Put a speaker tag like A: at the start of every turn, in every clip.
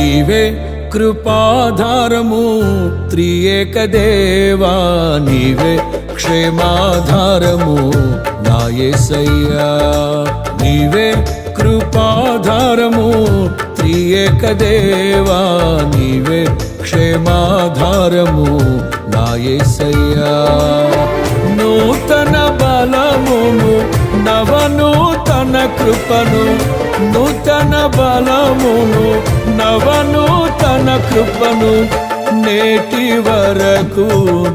A: నీవే కృపాధారము త్రియేక దేవా, నీవే క్షేమాధారము నా యేసయ్యా. నీవే కృపాధారము త్రియేక దేవా, నీవే క్షేమాధారము నా యేసయ్యా. నూతన బలమును నవనూతన కృపను, నూతన బలమును నవనూతన కృపను నేటి వరకు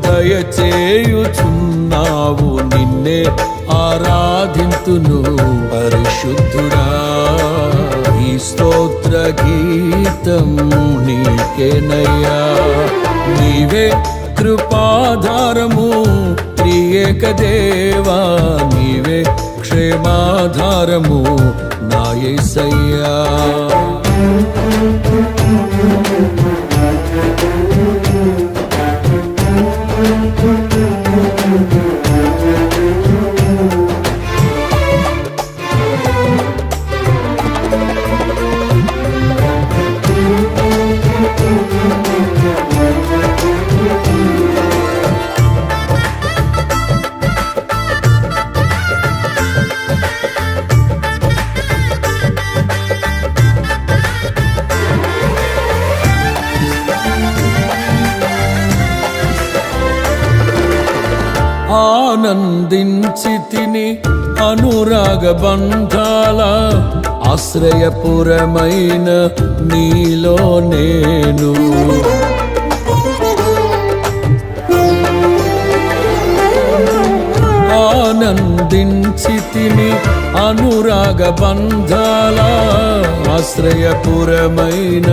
A: దయచేయుచున్నావు. నిన్నే ఆరాధింతును పరిశుద్ధుడా. ఈ స్తోత్ర గీతం నీకేనయ్యా. నీవే కృపాధారము త్రియేక దేవా, నీవే క్షేమాధారము నా యేసయ్యా. ఆనందించితిని అనురాగ బంధాల ఆశ్రయపురమైన నీలో నేను. ఆనందించితిని అనురాగ బంధాల ఆశ్రయపురమైన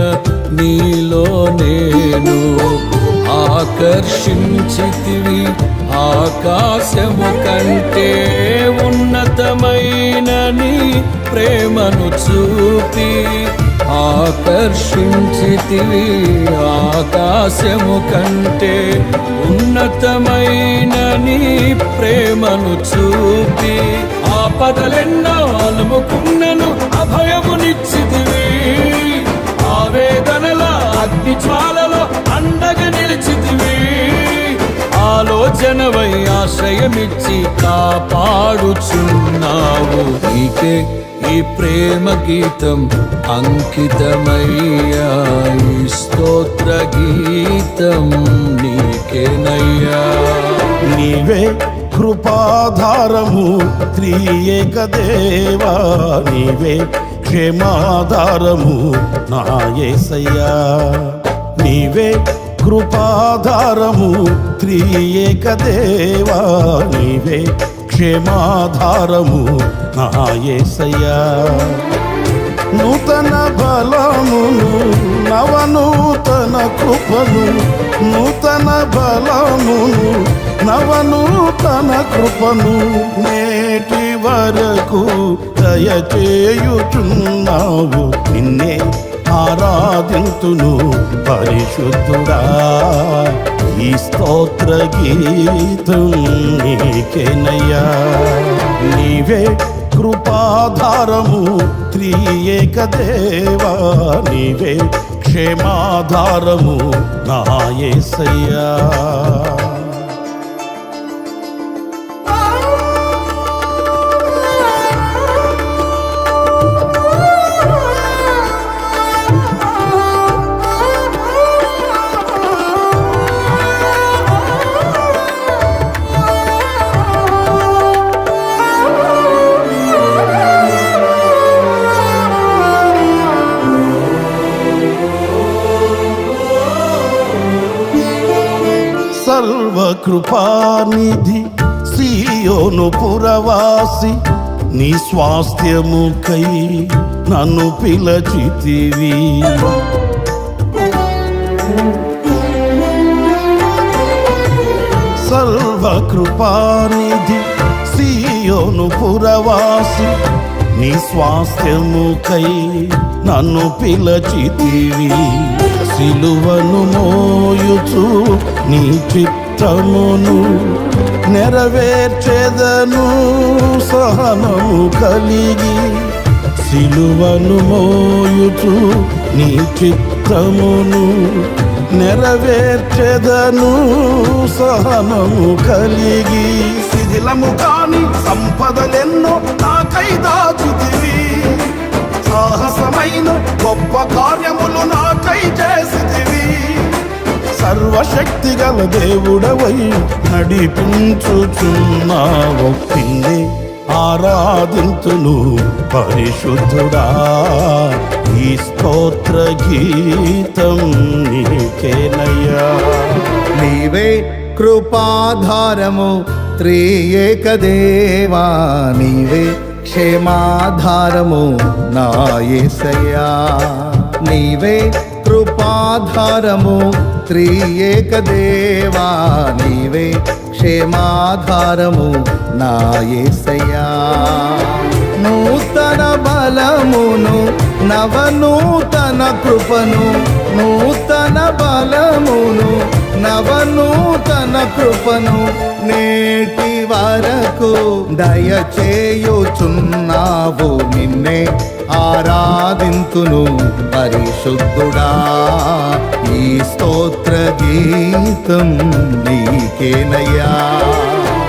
A: నీలో నేను. ఆకర్షించితివి ఆకాశము కంటే ఉన్నతమైన నీ ప్రేమను చూపి. ఆకర్షించితివి ఆకాశము కంటే ఉన్నతమైన నీ ప్రేమను చూపి. ఆపదలెన్నో అలుముకున్నను అభయమునిచ్చితివి. ఆవేదనల అగ్ని జ్వాలలో అండగా నిలిచితివి. ఆలోచనవై ఆశ్రయమిచ్చి కాపాడుచున్నావు. నీకే ఈ ప్రేమ గీతం అంకితమయ్యా. ఈ స్తోత్ర గీతం నీకేనయ్యా.
B: నీవే కృపాధారము త్రియేక దేవా, నీవే క్షేమాధారము నా యేసయ్యా. నీవే కృపాధారము త్రియేక దేవా, నీవే క్షేమాధారము నా యేసయ్యా. నూతన బలమును నవనూతన కృపను, నూతన బలమును నవనూతన కృపను నేటి వరకు దయచేయుచున్నావు. నిన్నే ఆరాధింతును పరిశుద్ధుడా. ఈ స్తోత్ర గీతం నీకేనయ్యా. నీవే కృపాధారము త్రియేక దేవా, నీవే క్షేమాధారము నా యేసయ్యా. సర్వకృపానిధి సీయోను పురవాసి, నీ స్వాస్థ్యముకై నన్ను పిలచితివి. సర్వకృపానిధి సీయోను పురవాసి, నీ స్వాస్థ్యముకై నన్ను పిలచితివి. సిలువను మోయుచు నీ చిత్తమును నెరవేర్చెదను సహనము కలిగి. సిలువను మోయుచు నీ చిత్తమును చిత్తమును నెరవేర్చెదను సహనము కలిగి. శిథిలము కాని సంపదలెన్నో నాకై దాచితివి, సాహసమైన గొప్ప కార్యములు నాకై చేసితివి. సర్వశక్తి గల దేవుడవై నడిపించుచున్నావు, నిన్నే ఆరాధింతును పరిశుద్ధుడా. ఈ స్తోత్ర గీతం నీకేనయ్యా.
C: నీవే కృపాధారము త్రియేక దేవా, నీవే క్షేమాధారము నా యేసయ్యా. నీవే కృపాధారము త్రియేక దేవా, నీవే క్షేమాధారము నా యేసయ్యా. నూతన బలమును నవనూతన కృపను, నూతన బలమును నవనూతన కృపను నేటి వరకు దయచేయుచున్నావు, నిన్నే ఆరాధింతును పరిశుద్ధుడా. ఈ స్తోత్ర గీతం నీకేనయ్యా.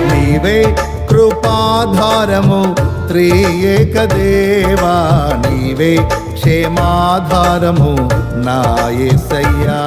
C: నీవే కృపాధారము త్రియేక దేవా, నీవే క్షేమాధారము నా యేసయ్యా.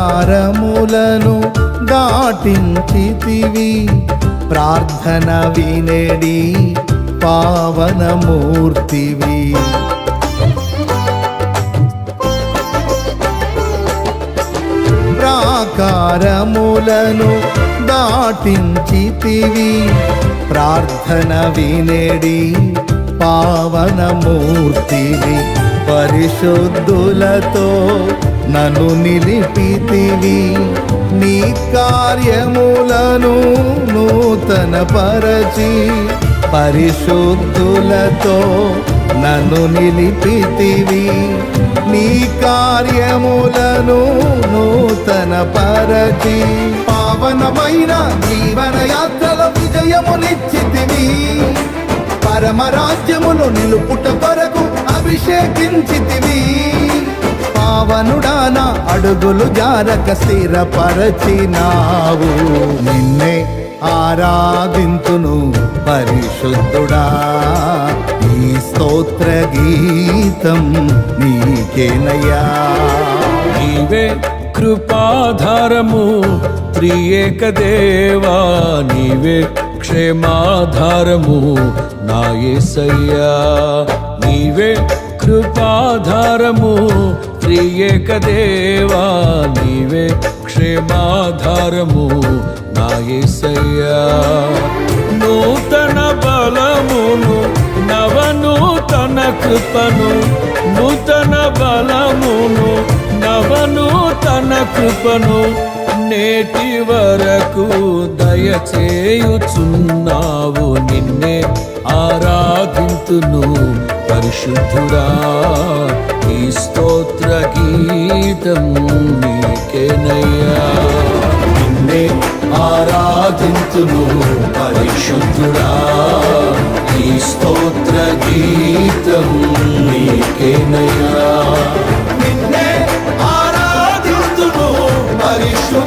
C: ప్రాకారములను దాటించితివి, ప్రార్థన వినేడి పావనమూర్తివి. ప్రాకారములను దాటించితివి, ప్రార్థన వినేడి పావనమూర్తివి. పరిశుద్ధులతో నన్ను నిలిపితివి, నీ కార్యములను నూతన పరచి. పరిశుద్ధులతో నన్ను నిలిపితివి, నీ కార్యములను నూతన పరచి. పావనమైన జీవన యాత్రల విజయమునిచ్చితివి, పరమరాజ్యమును నిలుపుట కొరకు అభిషేకించితివి. పావనుడాన అడుగులు జారక స్థిరపరచినావు, నిన్నే ఆరాధింతును పరిశుద్ధుడా. ఈ స్తోత్ర గీతం నీకేనయ్యా.
A: నీవే కృపాధారము త్రియేక దేవా, నీవే క్షేమాధారము నా యేసయ్యా. నీవే కృపాధారము త్రియేక దేవా, నీవే క్షేమాధారము నా యేసయ్యా. నూతన బలమును నవనూతన కృపను, నూతన బలమును నవనూతన కృపను నేటి వరకు దయచేయుచున్నావు, నిన్నే ఆరాధింతును పరిశుద్ధుడా. ఈ స్తోత్ర గీతం నీకేనయ్యా. నిన్నే ఆరాధింతును పరిశుద్ధుడా. ఈ స్తోత్ర గీతం నీకేనయ్యా.
C: నిన్నే ఆరాధింతును పరిశుద్ధుడా.